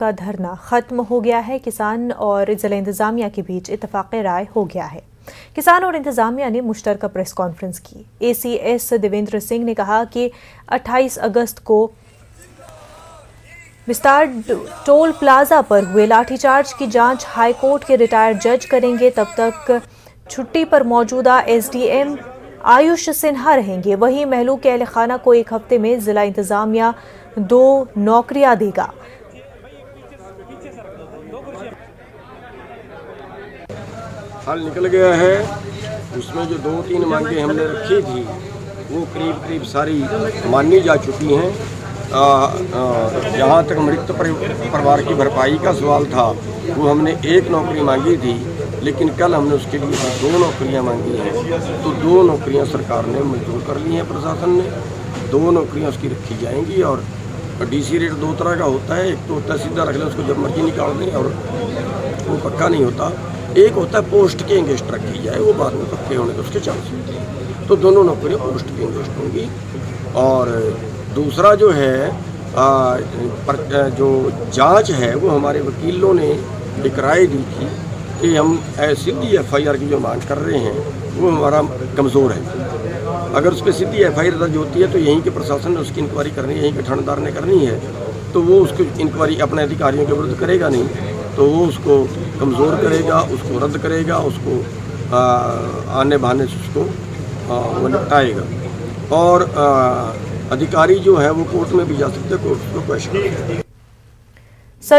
का धरना खत्म हो गया है। किसान और जिला इंतजामिया के बीच इत्तफाक राय हो गया है। किसान और इंतजामिया ने मुश्तरका प्रेस कॉन्फ्रेंस की। एसीएस देवेंद्र सिंह ने कहा कि 28 अगस्त को विस्तार टोल प्लाजा पर हुए लाठीचार्ज की जांच हाईकोर्ट के रिटायर्ड जज करेंगे। तब तक छुट्टी पर मौजूदा एसडीएम आयुष सिन्हा रहेंगे। वहीं महलू के अहल खाना को एक हफ्ते में जिला इंतजामिया 2 नौकरियां देगा। हल निकल गया है। उसमें जो 2-3 मांगे हमने रखी थी वो करीब सारी मानी जा चुकी हैं। जहाँ तक मृत परिवार की भरपाई का सवाल था वो हमने 1 नौकरी मांगी थी, लेकिन कल हमने उसके लिए 2 नौकरियां मांगी हैं। तो 2 नौकरियां सरकार ने मंजूर कर ली हैं, प्रशासन ने 2 नौकरियां उसकी रखी जाएंगी। और डीसी रेट 2 तरह का होता है, एक तो होता है सीधा रख लें उसको जब मर्जी निकाल दें और वो पक्का नहीं होता। एक होता है पोस्ट के इंगेस्ट रखी जाए, वो बाद में पक्के होने के उसके चांस होते हैं। तो दोनों नौकरियाँ पोस्ट के इंगेस्ट होंगी। और दूसरा जो है जो जांच है वो हमारे वकीलों ने एक राय दी थी कि हम सीधी एफआईआर की जो मांग कर रहे हैं वो हमारा कमज़ोर है। अगर उस पर सीधी एफआईआर दर्ज होती है तो यहीं के प्रशासन ने उसकी इंक्वायरी करनी है, यहीं के थानेदार ने करनी है, तो वो उसकी इंक्वायरी अपने अधिकारियों के विरुद्ध करेगा नहीं, तो वो उसको कमज़ोर करेगा, उसको रद्द करेगा, उसको आने बहाने से उसको वो निपटाएगा। और अधिकारी जो है वो कोर्ट में भी जा सकते हैं, कोर्ट को क्वेश्चन